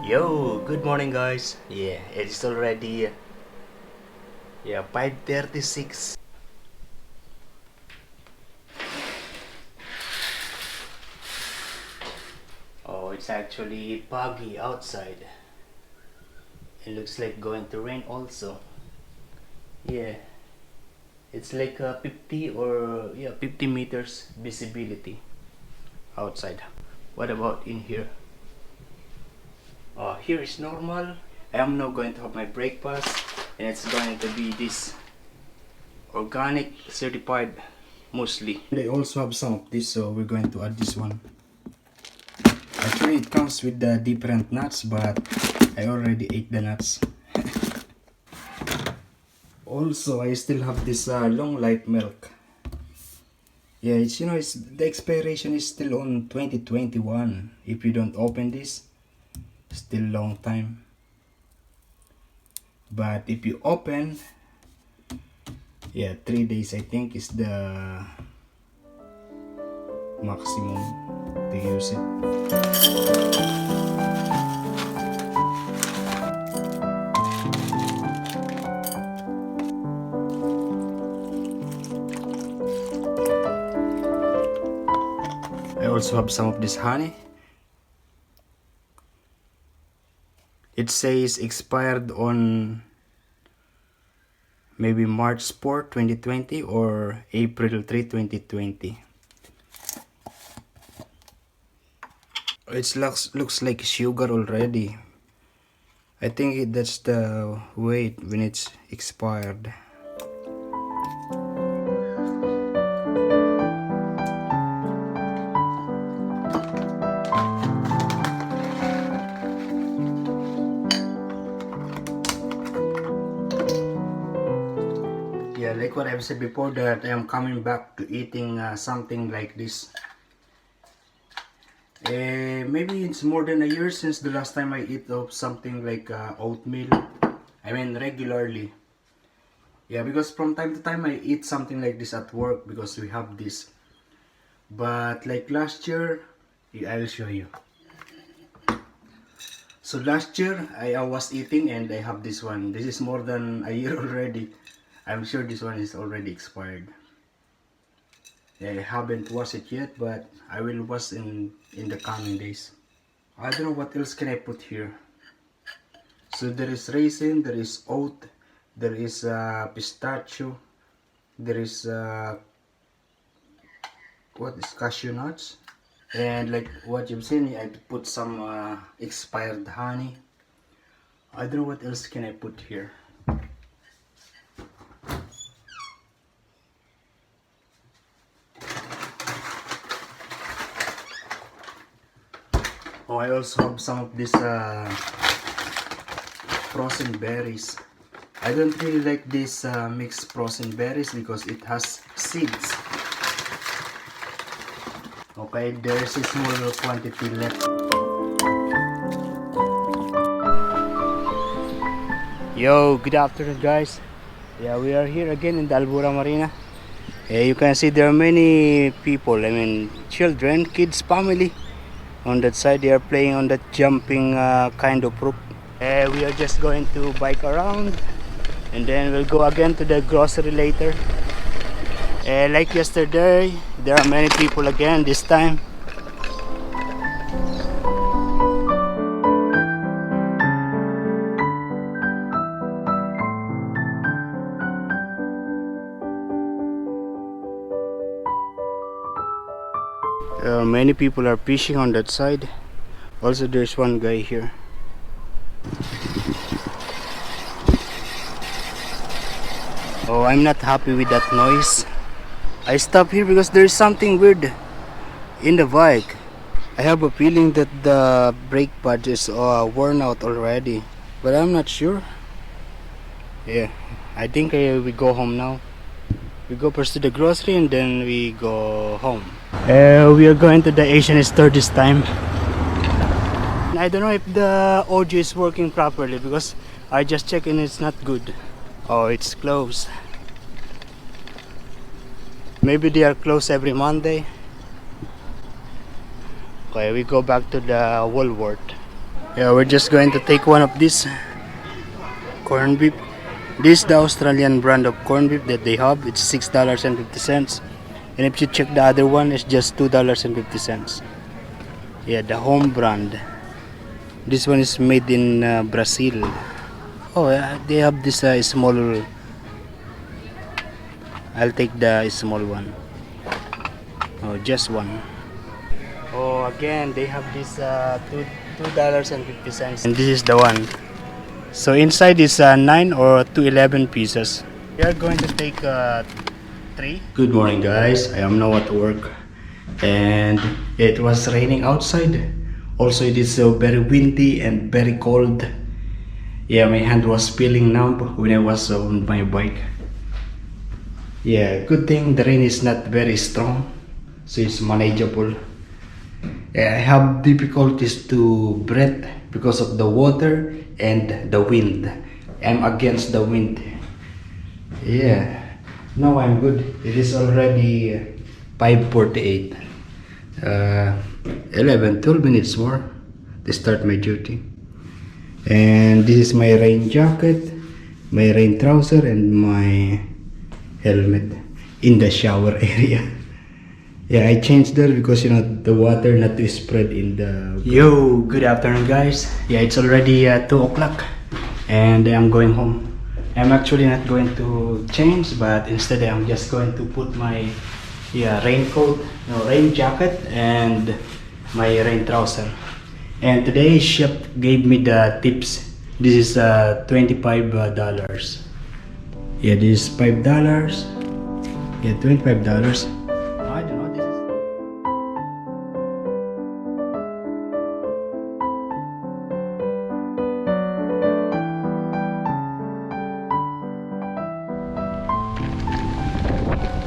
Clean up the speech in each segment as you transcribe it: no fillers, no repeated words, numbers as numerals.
Yo, good morning guys. Yeah, it's already 5:36. Oh, it's actually foggy outside. It looks like going to rain also. Yeah. It's like 50 meters visibility outside. What about in here? Here is normal. I am now going to have my breakfast and it's going to be this organic certified mostly. They also have some of this, so we're going to add this one. Actually it comes with the different nuts, but I already ate the nuts. Also I still have this long life milk. Yeah, it's the expiration is still on 2021. If you don't open this, still long time. But if you open, 3 days I think is the maximum to use it. I also have some of this honey. It says expired on maybe March 4, 2020 or April 3, 2020. It looks like sugar already. I think that's the weight when it's expired. Yeah, like what I've said before, that I am coming back to eating something like this. Maybe it's more than a year since the last time I eat of something like oatmeal. I mean regularly. Yeah, because from time to time I eat something like this at work because we have this. But like last year, I'll show you. So last year I was eating and I have this one. This is more than a year already. I'm sure this one is already expired. I haven't washed it yet, but I will wash in the coming days. I don't know what else can I put here. So there is raisin, there is oat, there is pistachio, there is what is cashew nuts, and like what you've seen, I put some expired honey. I don't know what else can I put here. Oh, I also have some of this frozen berries. I don't really like this mixed frozen berries because it has seeds. Okay, there's a small quantity left. Yo, good afternoon guys. Yeah, we are here again in the Albura Marina. You can see there are many people, I mean children, kids, family. On that side they are playing on that jumping kind of rope. We are just going to bike around and then we'll go again to the grocery later. Like yesterday, there are many people again this time. Many people are fishing on that side. Also there's one guy here. Oh, I'm not happy with that noise. I stopped here because there's something weird in the bike. I have a feeling that the brake pad is worn out already, but I'm not sure. Yeah, I think we go home now. We go first to the grocery and then we go home. We are going to the Asian store this time. I don't know if the audio is working properly because I just checked and it's not good. Oh, it's closed. Maybe they are closed every Monday. Okay, we go back to the Woolworth. Yeah, we're just going to take one of these corned beef. This is the Australian brand of corned beef that they have. It's $6.50. And if you check the other one, it's just $2.50. Yeah, the home brand. This one is made in Brazil. Oh, they have this small. I'll take the small one. Oh, just one. Oh, again, they have this $2.50. And this is the one. So inside is 9 or to 11 pieces. We are going to take 3. Good morning, guys. I am now at work. And it was raining outside. Also, it is so very windy and very cold. Yeah, my hand was feeling numb when I was on my bike. Yeah, good thing the rain is not very strong, so it's manageable. Yeah, I have difficulties to breathe because of the water and the wind. I'm against the wind. Yeah, now I'm good. It is already 5:48. 12 minutes more to start my duty. And this is my rain jacket, my rain trouser, and my helmet in the shower area. Yeah, I changed that because the water not to spread in the... Yo, good afternoon, guys. Yeah, it's already 2 o'clock and I'm going home. I'm actually not going to change, but instead I'm just going to put my raincoat, rain jacket, and my rain trouser. And today chef gave me the tips. This is $25. Yeah, this is $5. Yeah, $25. I don't know, this is...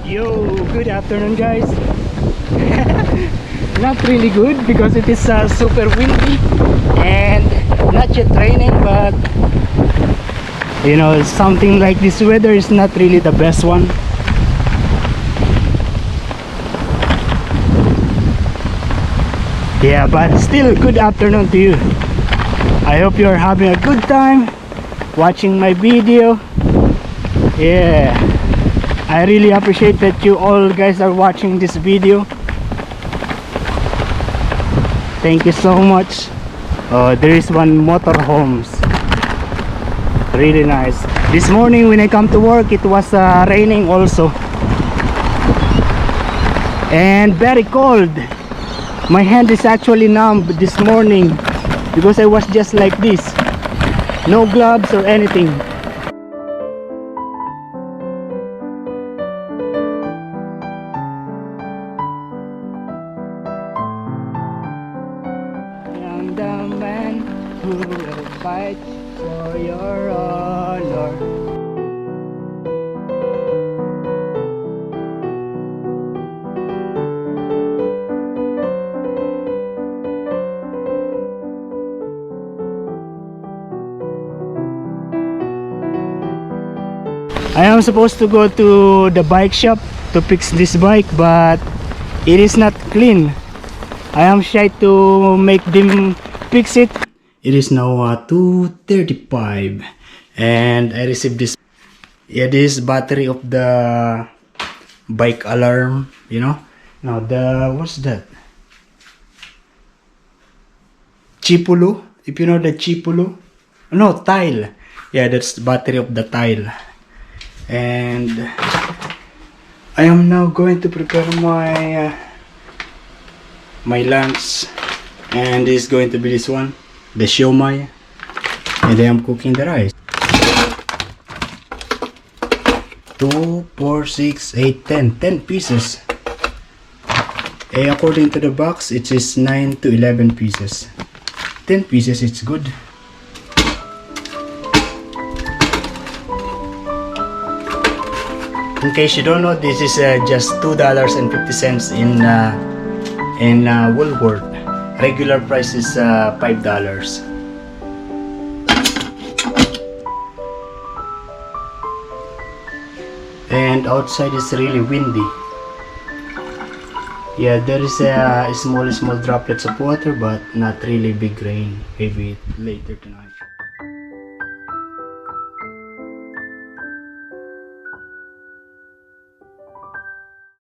Yo, good afternoon, guys. Not really good because it is super windy and not yet raining, but something like this weather is not really the best one. Yeah, but still good afternoon to you. I hope you are having a good time watching my video. Yeah, I really appreciate that you all guys are watching this video. Thank you so much. There is one motorhomes. Really nice. This morning when I come to work, it was raining also. And very cold. My hand is actually numb this morning because I was just like this. No gloves or anything. Who will fight for your honor? I am supposed to go to the bike shop to fix this bike, but it is not clean. I am shy to make them fix it. It is now 2:35 and I received this. Yeah, this battery of the bike alarm, now what's that? Chipolo, if you know the Chipolo. No, tile. Yeah, that's the battery of the tile. And I am now going to prepare my my lunch, and this is going to be this one, the siomai, and I am cooking the rice. 2, 4, 6, 8, 10 pieces. According to the box, it is 9 to 11 pieces. 10 pieces, it's good. In case you don't know, this is just $2.50 in Woolworth. Regular price is $5. And outside is really windy. Yeah, there is a small droplets of water, but not really big rain. Maybe later tonight.